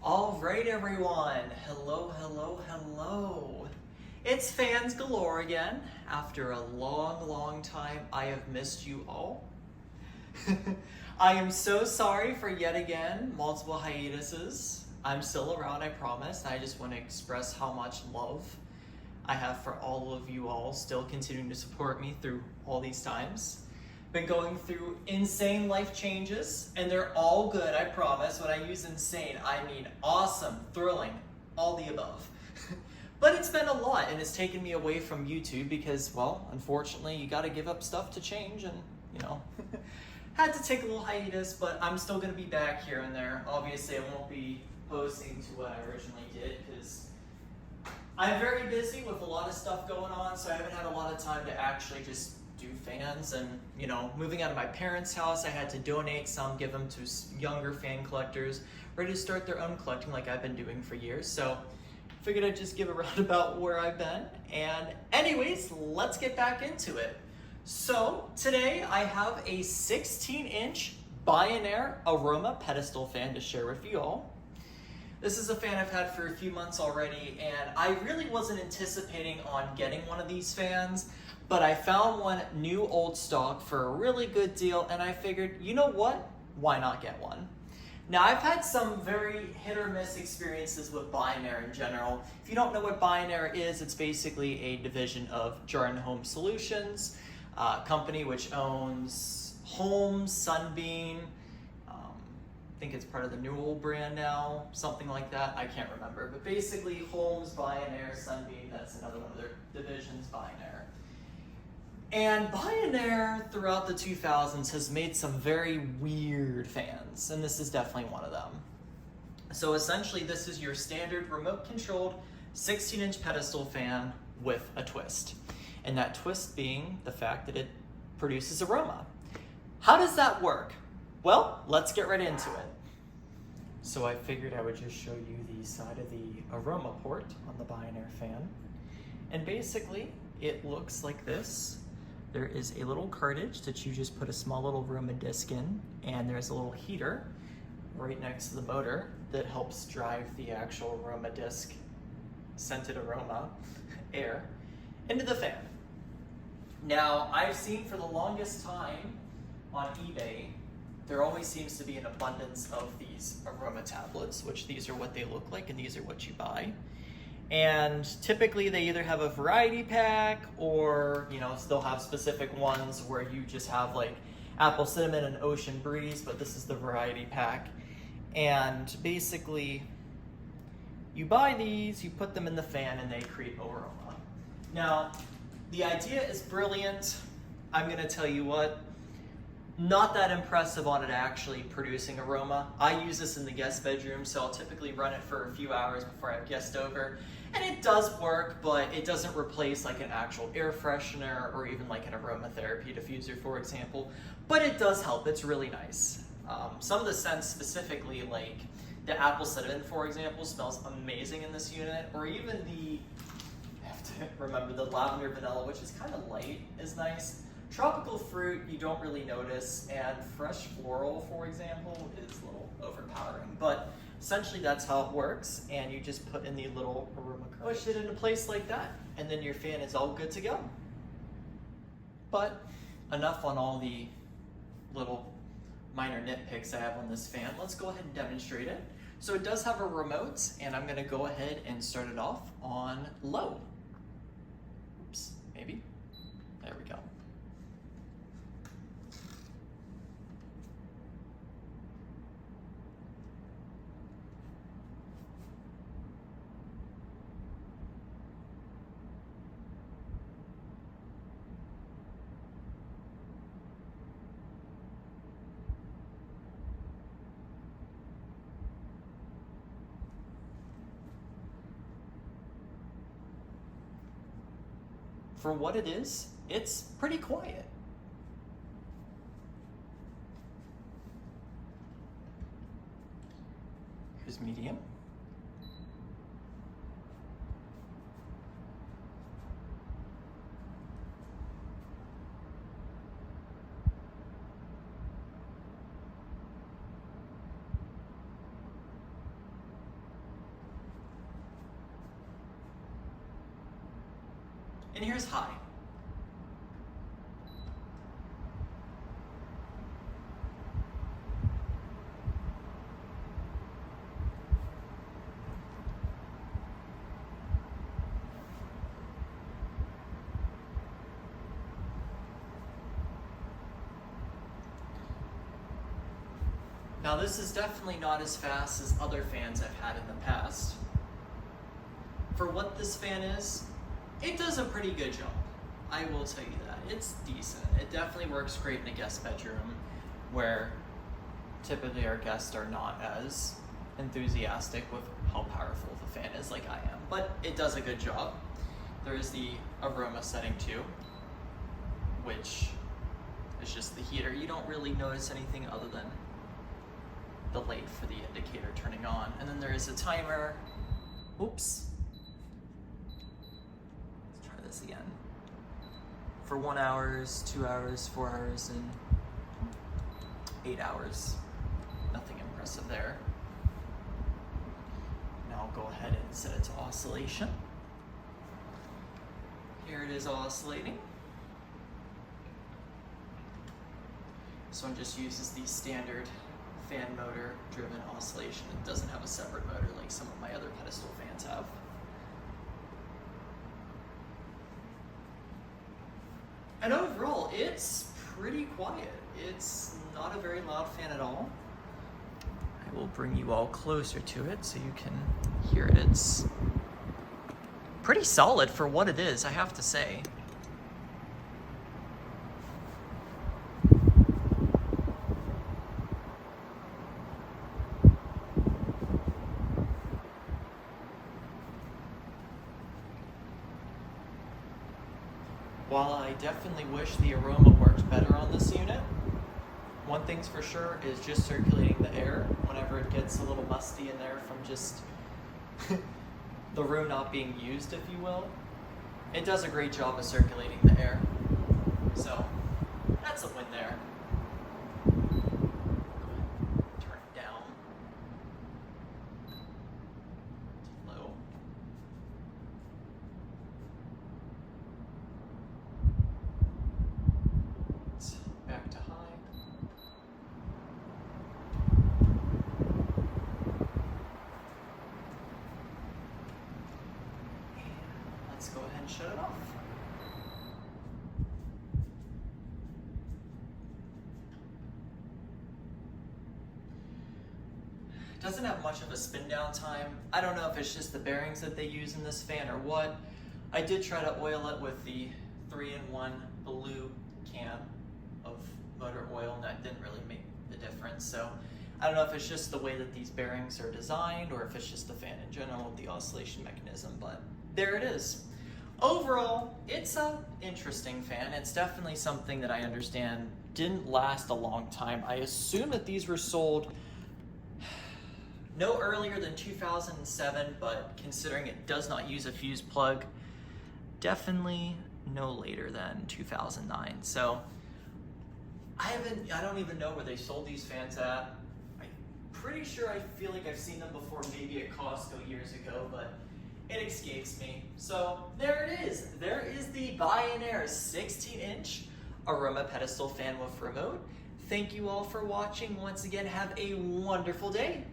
All right, everyone. Hello, hello, hello. It's Fans Galore again. After a long time, I have missed you all. I am so sorry for yet again multiple hiatuses. I'm still around, I promise. I just want to express how much love I have for all of you all still continuing to support me through all these times. Been going through insane life changes, and they're all good, I promise. When I use insane, I mean awesome, thrilling, all the above. But it's been a lot, and it's taken me away from YouTube because, well, unfortunately, you gotta give up stuff to change, and, you know, had to take a little hiatus, but I'm still gonna be back here and there. Obviously, I won't be posting to what I originally did, because I'm very busy with a lot of stuff going on, so I haven't had a lot of time to actually just do fans. And, you know, moving out of my parents' house, I had to donate some, give them to younger fan collectors ready to start their own collecting like I've been doing for years. So figured I'd just give a roundabout where I've been. And anyways, let's get back into it. So today I have a 16-inch Bionaire Aroma pedestal fan to share with you all. This is a fan I've had for a few months already, and I really wasn't anticipating on getting one of these fans, but I found one new old stock for a really good deal, and I figured, you know what? Why not get one? Now, I've had some very hit or miss experiences with Bionaire in general. If you don't know what Bionaire is, it's basically a division of Jarden Home Solutions, a company which owns Home, Sunbeam, I think it's part of the Newell brand now, something like that, I can't remember. But basically, Homes, Bionaire, Sunbeam, that's another one of their divisions, Bionaire. And Bionaire throughout the 2000s has made some very weird fans, and this is definitely one of them. So essentially, this is your standard remote-controlled 16-inch pedestal fan with a twist. And that twist being the fact that it produces aroma. How does that work? Well, let's get right into it. So I figured I would just show you the side of the aroma port on the Bionaire fan. And basically, it looks like this. There is a little cartridge that you just put a small little aroma disc in, and there's a little heater right next to the motor that helps drive the actual aroma disc, scented aroma, air, into the fan. Now, I've seen for the longest time on eBay, there always seems to be an abundance of these aroma tablets, which these are what they look like, and these are what you buy. And typically they either have a variety pack, or, you know, they'll have specific ones where you just have like apple cinnamon and ocean breeze, but this is the variety pack. And basically you buy these, you put them in the fan, and they create aroma. Now, the idea is brilliant. I'm gonna tell you what, not that impressive on it actually producing aroma. I use this in the guest bedroom, so I'll typically run it for a few hours before I have guests over. And it does work, but it doesn't replace like an actual air freshener or even like an aromatherapy diffuser, for example. But it does help, it's really nice. Some of the scents specifically, like the apple cinnamon, for example, smells amazing in this unit, or even the, I have to remember, the lavender vanilla, which is kind of light, is nice. Tropical fruit, you don't really notice, and fresh floral, for example, is a little overpowering. But essentially that's how it works, and you just put in the little aroma card, push it into place like that, and then your fan is all good to go. But enough on all the little minor nitpicks I have on this fan. Let's go ahead and demonstrate it. So it does have a remote, and I'm gonna go ahead and start it off on low. Oops, maybe. There we go. For what it is, it's pretty quiet. Here's medium. And here's high. Now this is definitely not as fast as other fans I've had in the past. For what this fan is, it does a pretty good job. I will tell you that. It's decent. It definitely works great in a guest bedroom where typically our guests are not as enthusiastic with how powerful the fan is like I am. But it does a good job. There is the Aroma setting too, which is just the heater. You don't really notice anything other than the light for the indicator turning on. And then there is a timer. Oops. Let's try this again. For 1 hour, 2 hours, 4 hours, and 8 hours. Nothing impressive there. Now I'll go ahead and set it to oscillation. Here it is oscillating. This one just uses the standard fan motor driven oscillation. It doesn't have a separate motor like some of my other pedestal fans have. And overall, it's pretty quiet. It's not a very loud fan at all. I will bring you all closer to it so you can hear it. It's pretty solid for what it is, I have to say. While I definitely wish the Aroma worked better on this unit, one thing's for sure is just circulating the air whenever it gets a little musty in there from just the room not being used, if you will. It does a great job of circulating the air. So that's a win there. Turn it down to low. Back to high. And let's go ahead and shut it off. Doesn't have much of a spin down time. I don't know if it's just the bearings that they use in this fan or what. I did try to oil it with the 3-in-1 blue can of motor oil, and that didn't really make the difference. So I don't know if it's just the way that these bearings are designed or if it's just the fan in general, the oscillation mechanism, but there it is. Overall, it's an interesting fan. It's definitely something that I understand didn't last a long time. I assume that these were sold no earlier than 2007, but considering it does not use a fuse plug, definitely no later than 2009. So I don't even know where they sold these fans at. I'm pretty sure I feel like I've seen them before, maybe at Costco years ago, but it escapes me. So there it is. There is the Bionaire 16-inch Aroma pedestal fan with remote. Thank you all for watching. Once again, have a wonderful day.